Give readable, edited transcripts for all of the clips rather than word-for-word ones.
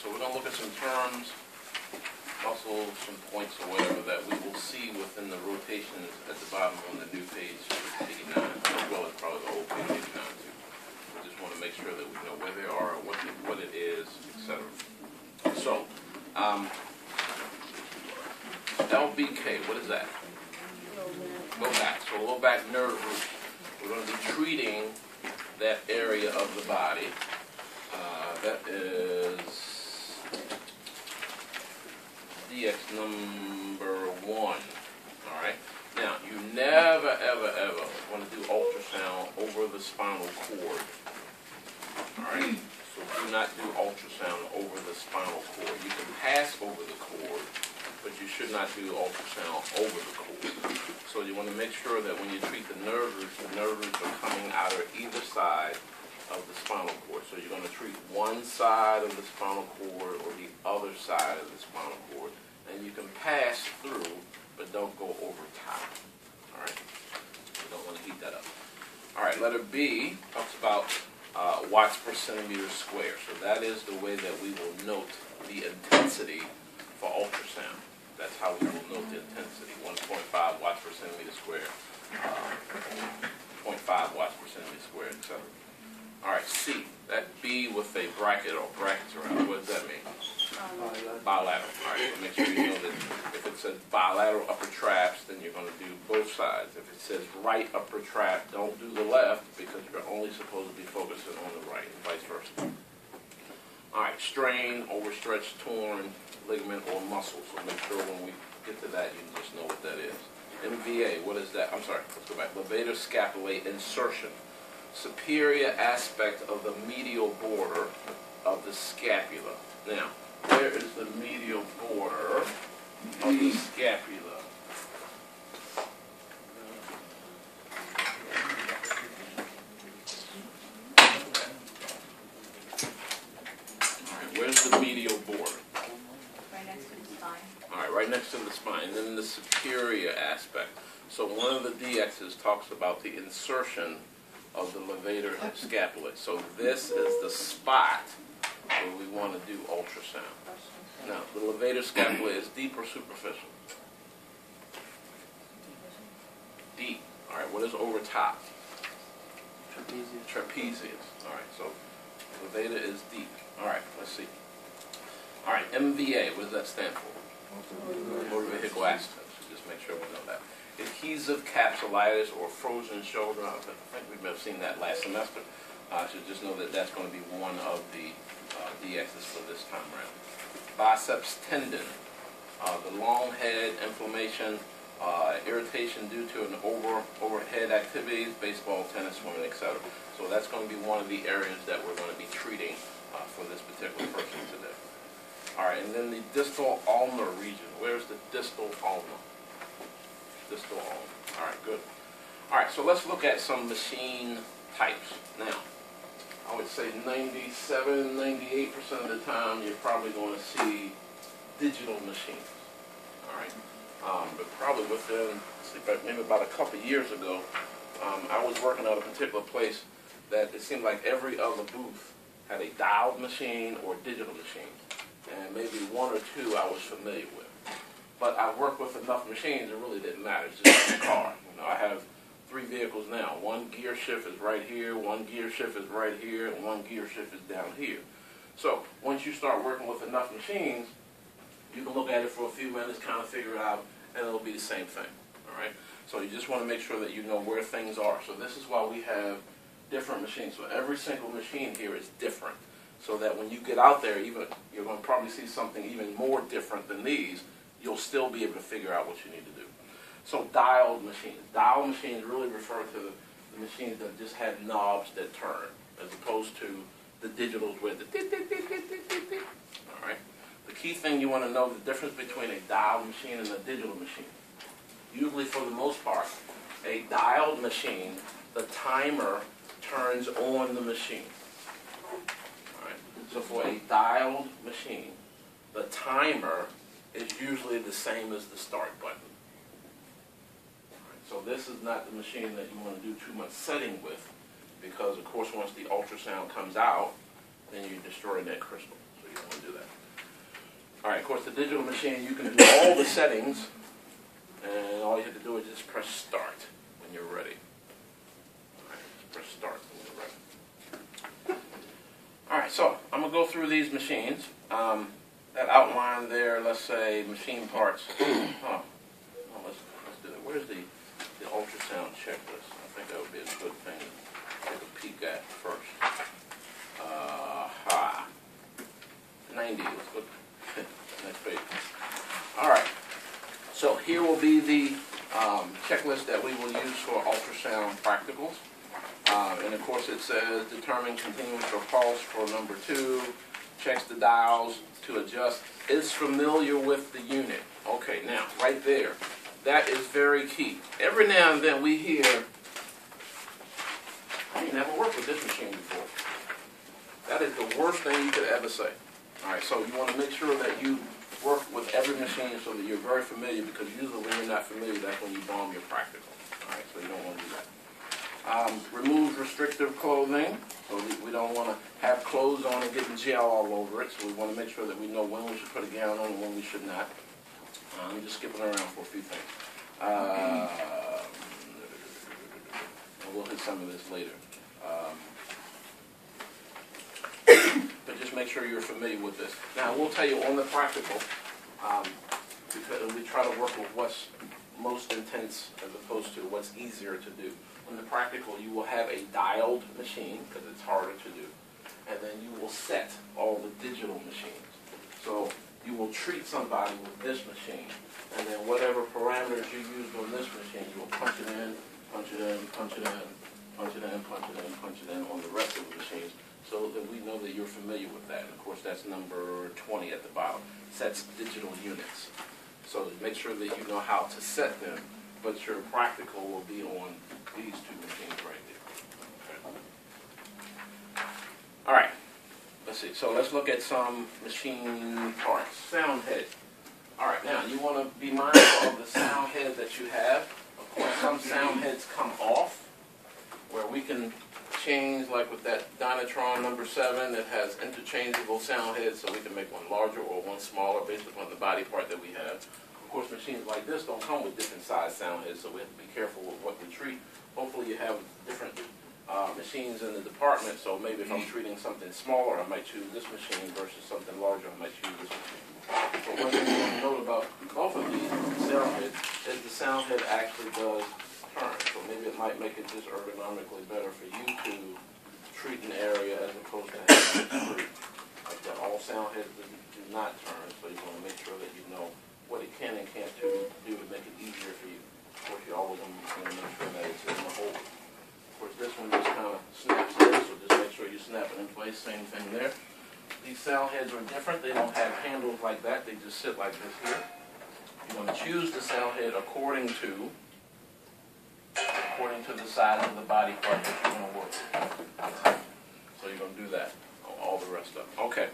so we're going to look at some terms, muscles, some points or whatever that we will see within the rotations at the bottom on the new page 89, as well as probably the old page 89 too. We just want to make sure that we know where they are, what it is, etc. So, LBK, what is that? Low back. So low back nerve root. We're going to be treating that area of the body. That is DX number 1. All right. Now, you never, ever, ever want to do ultrasound over the spinal cord. All right. So do not do ultrasound over the spinal cord. You can pass over the cord, but you should not do ultrasound over the cord. So you want to make sure that when you treat the nerve roots are coming out of either side of the spinal cord. So you're going to treat one side of the spinal cord or the other side of the spinal cord. And you can pass through, but don't go over top. All right? You don't want to heat that up. All right, letter B talks about watts per centimeter square. So that is the way that we will note the intensity for ultrasound. That's how we will note the intensity. 1.5 watts per centimeter square, 0.5 watts per centimeter square, etc. All right, C. That B with a bracket or brackets around it. What does that mean? Bilateral. All right, so make sure you know that if it says bilateral upper traps, then you're going to do both sides. If it says right upper trap, don't do the left because you're only supposed to be focusing on the right, and vice versa. All right, strain, overstretched, torn, ligament, or muscle. So make sure when we get to that, you just know what that is. MVA, what is that? I'm sorry, let's go back. Levator scapulae insertion. Superior aspect of the medial border of the scapula. Now, where is the medial border of the scapula? Alright, where's the medial border? Right next to the spine. Alright, right next to the spine. And then the superior aspect. So one of the DXs talks about the insertion of the levator scapulae. So this is the spot where we want to do ultrasound. Now, the levator scapulae is deep or superficial? Deep. All right, what is over top? Trapezius. Trapezius. All right, so levator is deep. All right, let's see. All right, MVA, what does that stand for? Motor vehicle accident. So just make sure we know that. Adhesive capsulitis or frozen shoulder. I think we may have seen that last semester. So just know that that's going to be one of the DXs for this time around. Biceps tendon. The long head, inflammation, irritation due to an overhead activities, baseball, tennis, swimming, etc. So that's going to be one of the areas that we're going to be treating for this particular person today. All right, and then the distal ulnar region. Where's the distal ulnar? Distal ulnar. All right, good. All right, so let's look at some machine types. Now, I would say 97, 98% of the time you're probably going to see digital machines. All right, but probably within, maybe about a couple of years ago, I was working at a particular place that it seemed like every other booth had a dialed machine or digital machine, and maybe one or two I was familiar with. But I worked with enough machines, it really didn't matter. It's just like a car. You know, I have 3 vehicles now. One gear shift is right here, one gear shift is right here, and one gear shift is down here. So once you start working with enough machines, you can look at it for a few minutes, kind of figure it out, and it'll be the same thing. All right. So you just want to make sure that you know where things are. So this is why we have different machines. So every single machine here is different. So that when you get out there, even you're going to probably see something even more different than these. You'll still be able to figure out what you need to do. So dialed machines. Dialed machines really refer to the machines that just have knobs that turn, as opposed to the digitals with the tick, tick, tick, tick, tick, tick, tick. All right. The key thing you want to know the difference between a dialed machine and a digital machine. Usually, for the most part, a dialed machine, the timer turns on the machine. All right. So for a dialed machine, the timer is usually the same as the start button. Right, so this is not the machine that you want to do too much setting with, because of course once the ultrasound comes out, then you destroy that crystal. So you don't want to do that. All right, of course, the digital machine, you can do all the settings, and all you have to do is just press start when you're ready. All right, just press start when you're ready. All right, so I'm going to go through these machines that outline their, let's say, machine parts. Let's do that. Where's the ultrasound checklist? I think that would be a good thing to take a peek at first. 90. Let's go next page. All right. So here will be the checklist that we will use for ultrasound practicals. And of course it says determine continuous or pulse for number 2, checks the dials to adjust, is familiar with the unit. Okay, now right there, that is very key. Every now and then we hear, I ain't never worked with this machine before. That is the worst thing you could ever say. All right, so you want to make sure that you work with every machine so that you're very familiar, because usually when you're not familiar, that's when you bomb your practical. All right, so you don't want to do that. Remove restrictive clothing. So we don't want to have clothes on and getting gel all over it. So we want to make sure that we know when we should put a gown on and when we should not. I'm just skipping around for a few things. We'll hit some of this later. But just make sure you're familiar with this. Now, we'll tell you on the practical, because we try to work with what's most intense as opposed to what's easier to do. On the practical, you will have a dialed machine, because it's harder to do, and then you will set all the digital machines. So you will treat somebody with this machine, and then whatever parameters you used on this machine, you will punch it in, punch it in, punch it in, punch it in, punch it in, punch it in on the rest of the machines, so that we know that you're familiar with that. And of course, that's number 20 at the bottom. Sets digital units. So make sure that you know how to set them, but your practical will be on these two machines right there. Okay. All right. Let's see. So let's look at some machine parts. Sound head. All right. Now, you want to be mindful of the sound head that you have. Of course, some sound heads come off, where we can change, like with that Dynatron number 7, it has interchangeable sound heads, so we can make one larger or one smaller based upon the body part that we have. Of course, machines like this don't come with different size sound heads, so we have to be careful with what we treat. Hopefully you have different machines in the department, so maybe if I'm treating something smaller, I might choose this machine versus something larger, I might choose this machine. But one thing you want to note about both of these sound heads is the sound head actually does turn, so maybe it might make it just ergonomically better for you to treat an area as opposed to having it free. Like that, all sound heads do not turn, so you want to make sure that you know what it can and can't do to make it easier for you. Of course, you always want to make sure that it's in the hole. Of course, this one just kind of snaps in, so just make sure you snap it in place. Same thing there. These sound heads are different. They don't have handles like that. They just sit like this here. You want to choose the sound head according to the size of the body part that you're going to work with. So you're going to do that on all the rest of them. Okay.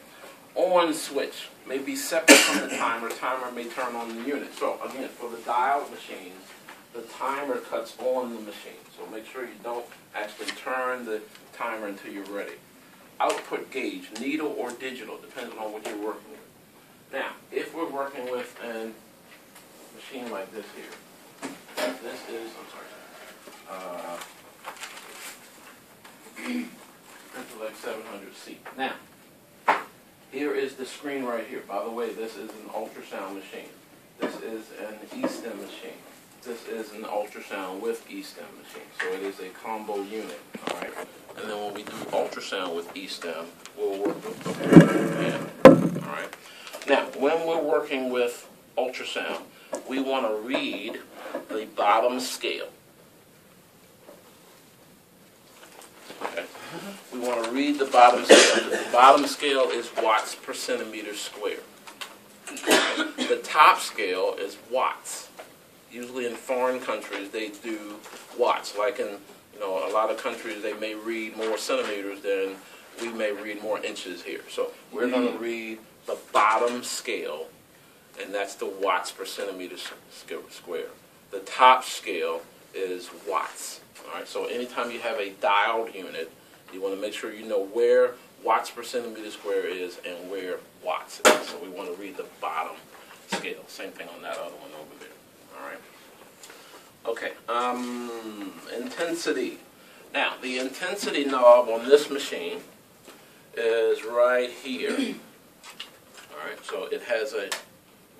On switch may be separate from the timer. Timer may turn on the unit. So again, for the dialed machines, the timer cuts on the machine. So make sure you don't actually turn the timer until you're ready. Output gauge, needle or digital, depending on what you're working with. Now, if we're working with a machine like this here, this is, Intellect 700C. Now, here is the screen right here. By the way, this is an ultrasound machine. This is an E-stem machine. This is an ultrasound with E-stem machine. So it is a combo unit. All right. And then when we do ultrasound with E-stem, we'll work with the whole hand. All right. Now, when we're working with ultrasound, we want to read the bottom scale. Okay. We want to read the bottom scale. The bottom scale is watts per centimeter square. The top scale is watts. Usually in foreign countries they do watts. Like in a lot of countries they may read more centimeters than we may read more inches here. So we're going to read the bottom scale, and that's the watts per centimeter square. The top scale is watts. All right. So anytime you have a dialed unit, you want to make sure you know where watts per centimeter square is and where watts is. So we want to read the bottom scale. Same thing on that other one over there. All right. Okay. Intensity. Now, the intensity knob on this machine is right here. All right. So it has a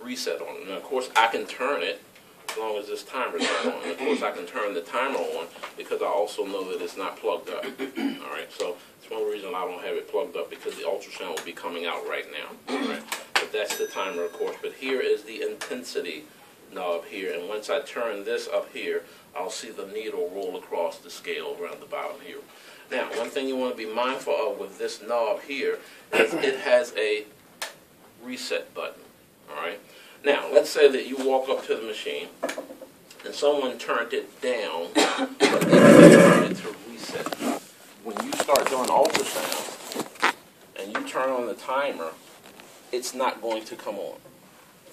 reset on it. Now, of course, I can turn it as long as this timer is not on. And of course, I can turn the timer on because I also know that it's not plugged up. All right. So it's one reason I don't have it plugged up, because the ultrasound will be coming out right now. All right. But that's the timer, of course. But here is the intensity knob here, and once I turn this up here, I'll see the needle roll across the scale around the bottom here. Now, one thing you want to be mindful of with this knob here is it has a reset button. All right. Now, let's say that you walk up to the machine and someone turned it down, but they didn't turn it to reset. When you start doing ultrasound and you turn on the timer, it's not going to come on.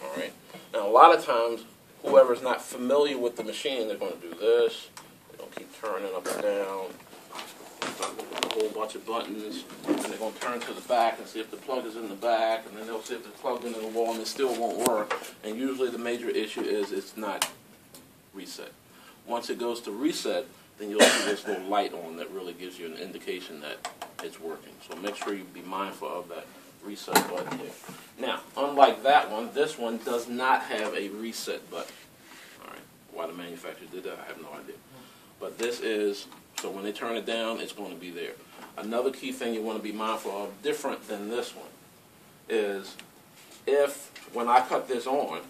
All right. Now, a lot of times, whoever's not familiar with the machine, they're going to do this. They're going to keep turning up and down. Start looking at a whole bunch of buttons. And they're going to turn to the back and see if the plug is in the back. And then they'll see if it's plugged into the wall, and it still won't work. And usually the major issue is it's not reset. Once it goes to reset, then you'll see this little light on that really gives you an indication that it's working. So make sure you be mindful of that reset button here. Now, unlike that one, this one does not have a reset button. All right, why the manufacturer did that, I have no idea. But this is, so when they turn it down, it's going to be there. Another key thing you want to be mindful of, different than this one, is if, when I cut this on,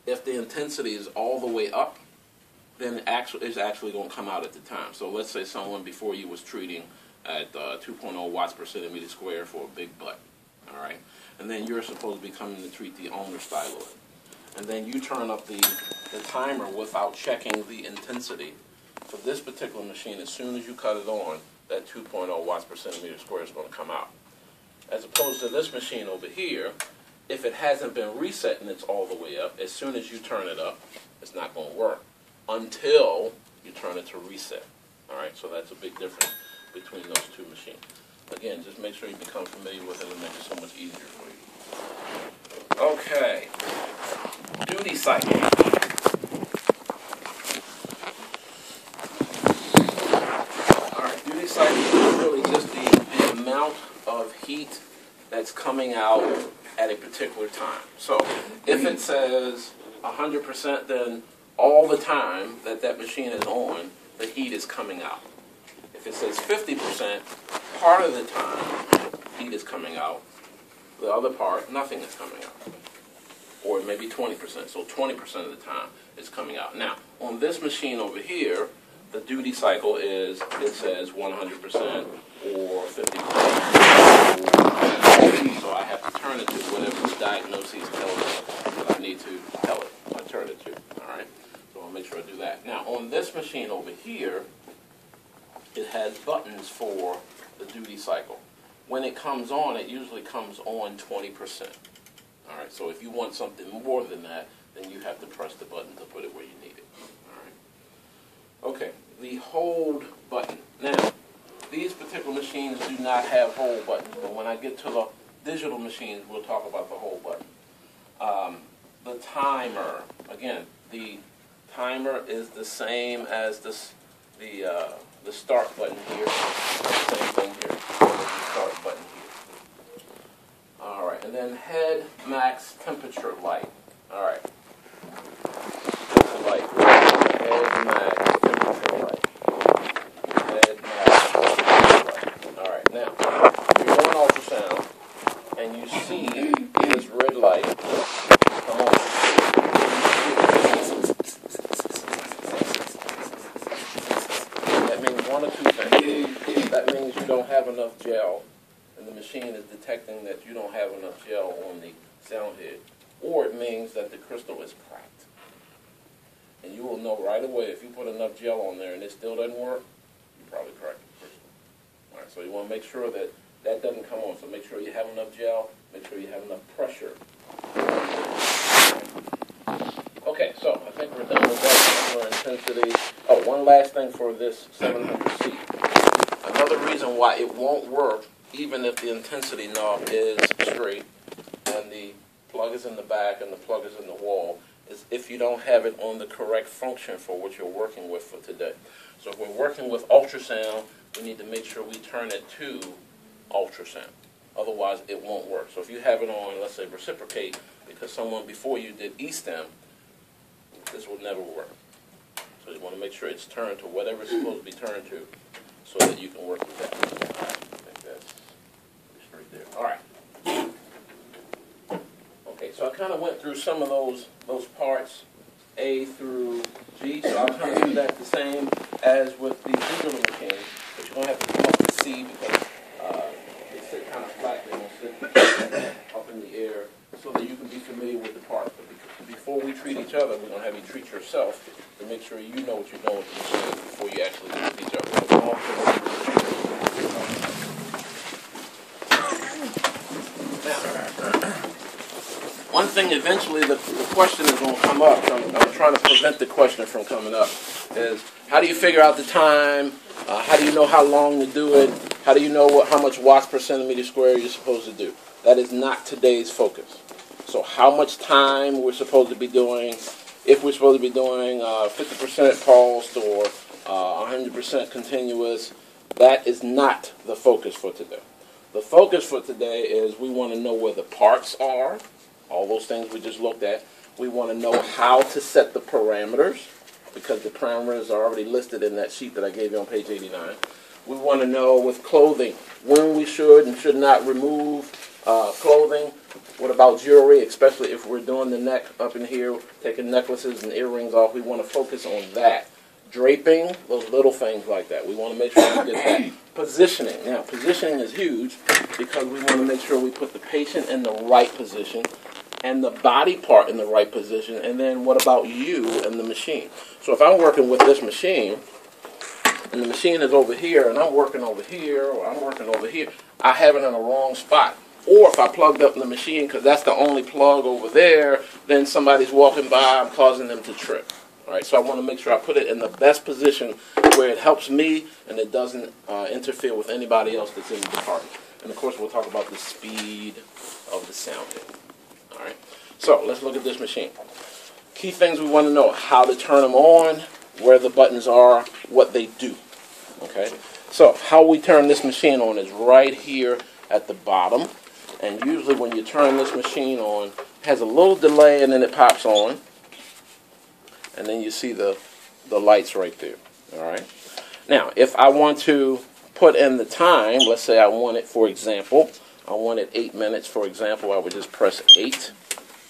if the intensity is all the way up, then it's actually going to come out at the time. So let's say someone before you was treating at 2.0 watts per centimeter square for a big butt, all right? And then you're supposed to be coming to treat the owner styloid. And then you turn up the timer without checking the intensity. For this particular machine, as soon as you cut it on, that 2.0 watts per centimeter square is going to come out. As opposed to this machine over here, if it hasn't been reset and it's all the way up, as soon as you turn it up, it's not going to work until you turn it to reset. All right, so that's a big difference between those two machines. Again, just make sure you become familiar with it and make it so much easier for you. Okay, duty cycle. All right, duty cycle is really just the amount of heat that's coming out at a particular time. So if it says 100%, then all the time that that machine is on, the heat is coming out. If it says 50%, part of the time heat is coming out, the other part, nothing is coming out. Or maybe 20%, so 20% of the time it's coming out. Now, on this machine over here, the duty cycle is, it says 100% or 50%. So I have to turn it to whatever the diagnosis tells me that I need to tell it. I turn it to, all right? So I'll make sure I do that. Now, on this machine over here, it has buttons for the duty cycle. When it comes on, it usually comes on 20%. All right, so if you want something more than that, then you have to press the button to put it where you need it. All right. Okay, the hold button. Now, these particular machines do not have hold buttons, but when I get to the digital machines, we'll talk about the hold button. The timer. Again, the timer is the same as the start button here. Same thing here. The start button here. All right, and then head max temperature light. All right. Light. Head max temperature light. Head max temperature light. All right, now, you're doing ultrasound, and you see this red light come on. That means one of two things. That means you don't have enough gel, and the machine is detecting that you don't have enough gel on the sound head. Or it means that the crystal is cracked. And you will know right away if you put enough gel on there and it still doesn't work, you probably cracked the crystal. All right, so you want to make sure that that doesn't come on. So make sure you have enough gel, make sure you have enough pressure. Okay, so I think we're done with that. Intensity. Oh, one last thing for this 700C. Another reason reason why it won't work, even if the intensity knob is straight and the plug is in the back and the plug is in the wall, is if you don't have it on the correct function for what you're working with for today. So if we're working with ultrasound, we need to make sure we turn it to ultrasound. Otherwise, it won't work. So if you have it on, let's say, reciprocate, because someone before you did E-stem, this will never work. So you want to make sure it's turned to whatever it's supposed to be turned to so that you can work with that. I think that's straight there. All right. Okay, so I kind of went through some of those parts, A through G, so I'll kind of do that the same as with the digital machine, but you're going to have to come up to C because they sit kind of flat, they don't sit up in the air, so that you can be familiar with the parts. But before we treat each other, we're going to have you treat yourself to make sure you know what you're doing with the machine before you actually treat each other. Now, one thing eventually the question is going to come up, I'm trying to prevent the question from coming up, is how do you figure out the time? How do you know how long to do it? How do you know how much watts per centimeter square you're supposed to do? That is not today's focus. So how much time we're supposed to be doing, if we're supposed to be doing 50% pulsed or 100% continuous, that is not the focus for today. The focus for today is we want to know where the parts are, all those things we just looked at. We want to know how to set the parameters, because the parameters are already listed in that sheet that I gave you on page 89. We want to know with clothing when we should and should not remove clothing. What about jewelry, especially if we're doing the neck up in here, taking necklaces and earrings off? We want to focus on that. Draping, those little things like that. We want to make sure we get that. Positioning. Now, positioning is huge because we want to make sure we put the patient in the right position and the body part in the right position. And then what about you and the machine? So if I'm working with this machine, and the machine is over here, and I'm working over here, or I'm working over here, I have it in the wrong spot. Or if I plugged up in the machine, because that's the only plug over there, then somebody's walking by, I'm causing them to trip. All right, so I want to make sure I put it in the best position where it helps me and it doesn't interfere with anybody else that's in the department. And of course, we'll talk about the speed of the sounding. All right, so let's look at this machine. Key things we want to know: how to turn them on, where the buttons are, what they do. Okay, so how we turn this machine on is right here at the bottom. And usually when you turn this machine on, it has a little delay and then it pops on. And then you see the lights right there. All right. Now, if I want to put in the time, let's say I want it, for example, I want it 8 minutes, for example, I would just press 8,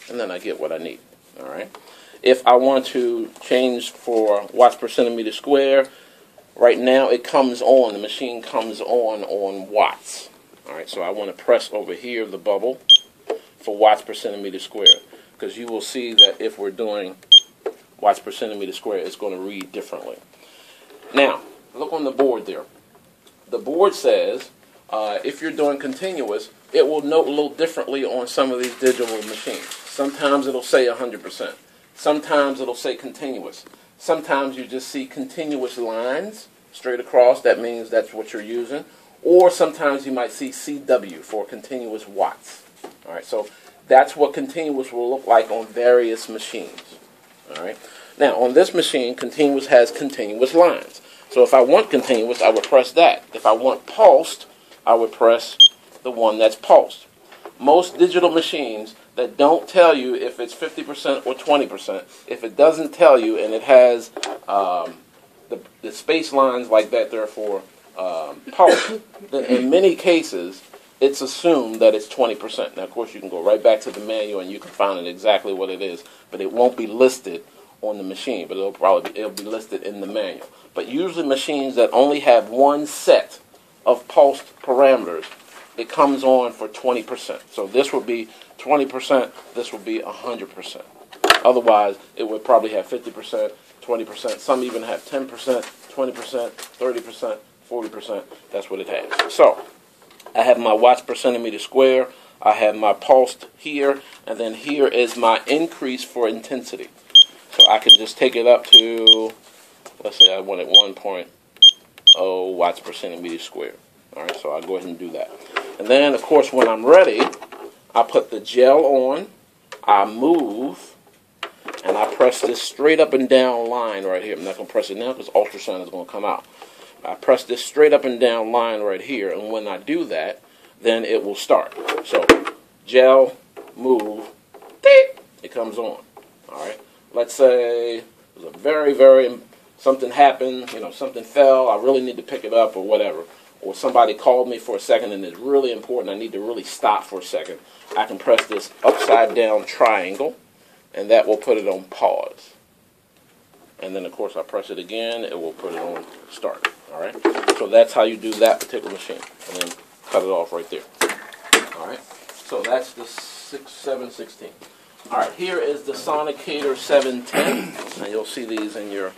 and then I get what I need. All right. If I want to change for watts per centimeter square, right now it comes on, the machine comes on watts. All right, so I want to press over here the bubble for watts per centimeter square, because you will see that if we're doing watts per centimeter square, it's going to read differently. Now, look on the board there. The board says if you're doing continuous, it will note a little differently on some of these digital machines. Sometimes it'll say 100%. Sometimes it'll say continuous. Sometimes you just see continuous lines straight across. That means that's what you're using. Or sometimes you might see CW for continuous watts. All right, so that's what continuous will look like on various machines. All right. Now, on this machine, continuous has continuous lines. So if I want continuous, I would press that. If I want pulsed, I would press the one that's pulsed. Most digital machines that don't tell you if it's 50% or 20%, if it doesn't tell you and it has the space lines like that there for pulse, then in many cases, it's assumed that it's 20%. Now, of course, you can go right back to the manual and you can find it exactly what it is, but it won't be listed on the machine, but it'll be listed in the manual. But usually machines that only have one set of pulsed parameters, it comes on for 20%. So this would be 20%, this would be 100%. Otherwise, it would probably have 50%, 20%, some even have 10%, 20%, 30%, 40%, that's what it has. So, I have my watts per centimeter square, I have my pulsed here, and then here is my increase for intensity. So I can just take it up to, let's say I wanted 1.0 watts per centimeter square. All right, so I'll go ahead and do that. And then, of course, when I'm ready, I put the gel on, I move, and I press this straight up and down line right here. I'm not going to press it now because ultrasound is going to come out. I press this straight up and down line right here, and when I do that, then it will start. So, gel, move, beep, it comes on. All right. Let's say it was a very, something happened, something fell, I really need to pick it up or whatever. Or somebody called me for a second and it's really important, I need to really stop for a second. I can press this upside down triangle, and that will put it on pause. And then, of course, I press it again, it will put it on start. All right? So that's how you do that particular machine. And then cut it off right there. All right? So that's the 716. All right, here is the Sonicator 710. And you'll see these in your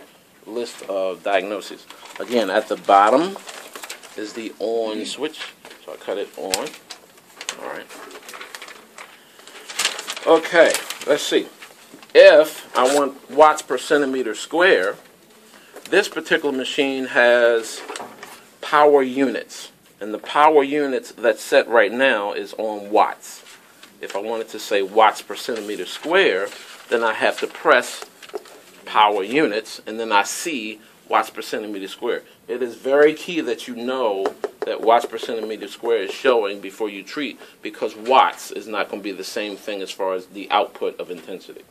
list of diagnoses. Again, at the bottom is the on switch. So I cut it on. All right. Okay, let's see. If I want watts per centimeter square, this particular machine has power units. And the power units that's set right now is on watts. If I wanted to say watts per centimeter square, then I have to press power units, and then I see watts per centimeter square. It is very key that you know that watts per centimeter square is showing before you treat, because watts is not going to be the same thing as far as the output of intensity.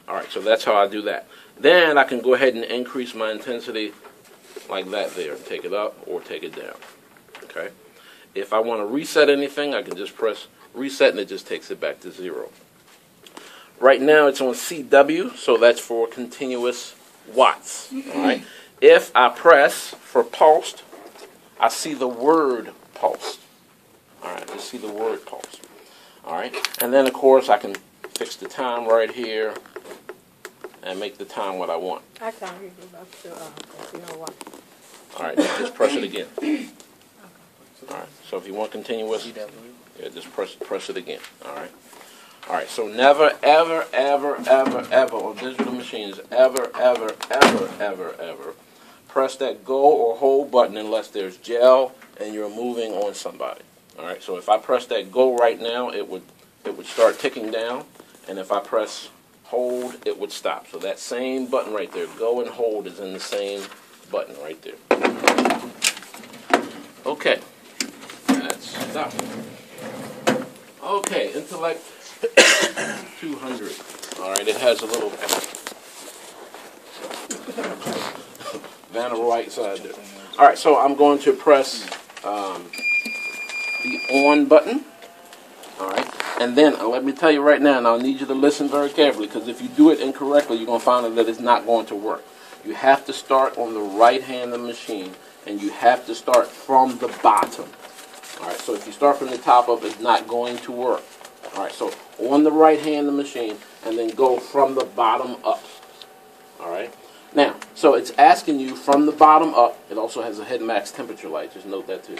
All right, so that's how I do that. Then I can go ahead and increase my intensity like that there. Take it up or take it down. Okay. If I want to reset anything, I can just press reset and it just takes it back to 0. Right now it's on CW, so that's for continuous watts. All right. If I press for pulsed, I see the word pulsed. All right, just see the word pulsed. All right, and then of course I can fix the time right here and make the time what I want. I can't hear you about you know what. All right, just press it again. All right, so if you want continuous, yeah, just press it again. All right. All right, so never, ever, ever, ever, ever on digital machines, ever, ever, ever, ever, ever press that go or hold button unless there's gel and you're moving on somebody. All right, so if I press that go right now, it would start ticking down, and if I press hold, it would stop. So that same button right there, go and hold, is in the same button right there. Okay, that's stop. Okay, Intellect 200. All right, it has a little Vanna right side there. All right, so I'm going to press the on button. All right, and then let me tell you right now, and I'll need you to listen very carefully, because if you do it incorrectly, you're going to find out that it's not going to work. You have to start on the right hand of the machine, and you have to start from the bottom. All right, so if you start from the top up, it's not going to work. All right, so on the right hand of the machine, and then go from the bottom up. All right. Now, so it's asking you from the bottom up. It also has a head max temperature light. Just note that too.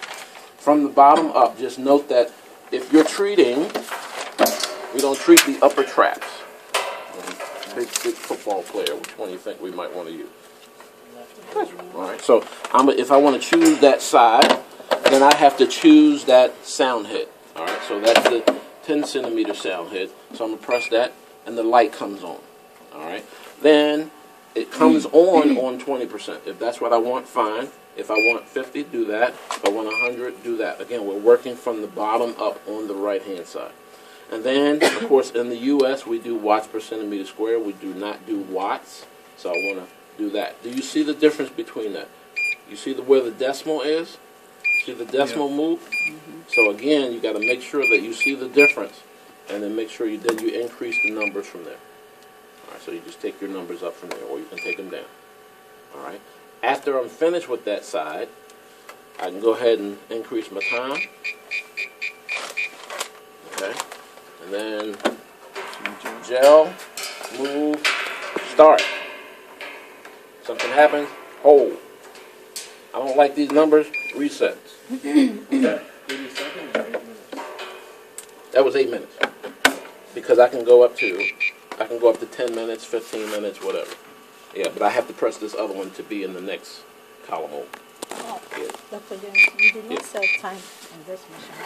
From the bottom up, just note that if you're treating, we don't treat the upper traps. Big football player, which one do you think we might want to use? All right, so if I want to choose that side, then I have to choose that sound head. All right, so that's the 10 centimeter sound head. So I'm going to press that, and the light comes on. All right, then it comes on 20%. If that's what I want, fine. If I want 50, do that. If I want 100, do that. Again, we're working from the bottom up on the right-hand side. And then, of course, in the U.S., we do watts per centimeter square. We do not do watts. So I want to do that. Do you see the difference between that? You see where the decimal is? See the decimal move? Mm-hmm. So again, you got to make sure that you see the difference, and then make sure you increase the numbers from there. All right, so you just take your numbers up from there, or you can take them down. All right. After I'm finished with that side, I can go ahead and increase my time. Okay. And then gel, move, start. Something happens, hold. I don't like these numbers, reset. Okay. That was 8 minutes. Because I can go up to 10 minutes, 15 minutes, whatever. Yeah, but I have to press this other one to be in the next column over. Yeah. Dr. James, you did Yeah. not set time on this machine.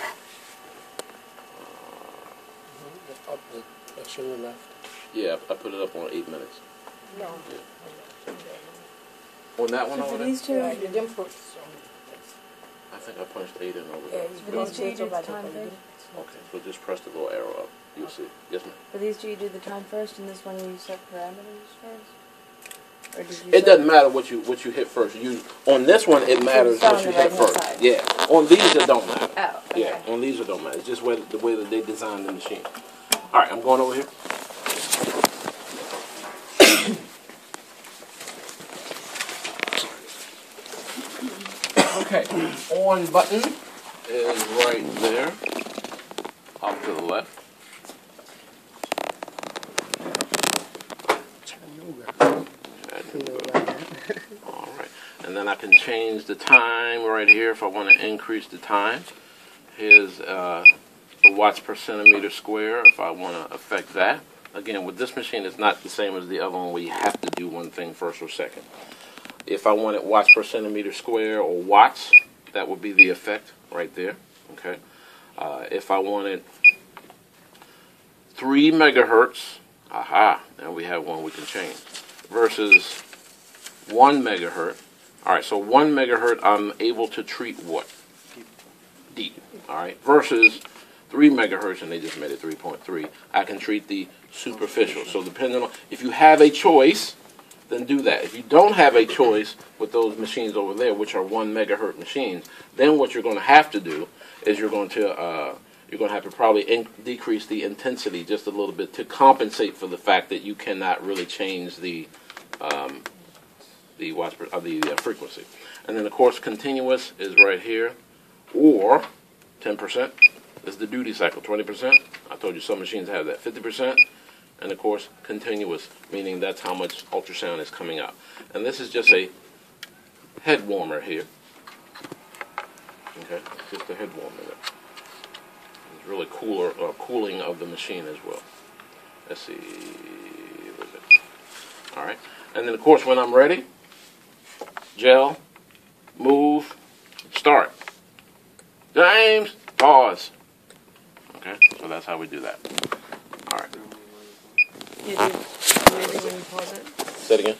Up the shoulder left. Yeah, I put it up on 8 minutes. No. On that one So over for there? these two, Yeah, you didn't put. I think I punched 8 in over Yeah, there. you For don't these two, do you it do over the there, time but you first? didn't. Okay, so just press the little arrow up. You'll see. Yes, ma'am. For these two, you do the time first, and this one you set parameters first? Or did you It set- doesn't matter what you hit first. You on this one it matters it's on what you the hit right-hand first. side. Yeah. On these it don't matter. Oh, okay. Yeah. On these it don't matter. It's just the way that they designed the machine. All right, I'm going over here. Okay. On button is right there, up to the left. All right, and then I can change the time right here if I want to increase the time. Here's the watts per centimeter square if I want to affect that. Again, with this machine, it's not the same as the other one where you have to do one thing first or second. If I wanted watts per centimeter square or watts, that would be the effect right there. Okay. If I wanted 3 megahertz, aha, now we have one we can change, versus 1 megahertz. All right, so 1 megahertz I'm able to treat what? Deep. All right, versus 3 megahertz, and they just made it 3.3. I can treat the superficial. So depending on, if you have a choice, then do that. If you don't have a choice with those machines over there, which are 1 megahertz machines, then what you're going to have to do is you're going to have to probably decrease the intensity just a little bit to compensate for the fact that you cannot really change the watts per, the frequency. And then of course continuous is right here, or 10% is the duty cycle. 20%. I told you some machines have that. 50%. And of course, continuous, meaning that's how much ultrasound is coming out. And this is just a head warmer here. Okay, it's just a head warmer there. It's really cooling of the machine as well. Let's see. All right, and then of course when I'm ready, gel, move, start. James, pause. Okay, so that's how we do that. All right. You do everything when you pause it? Say it again.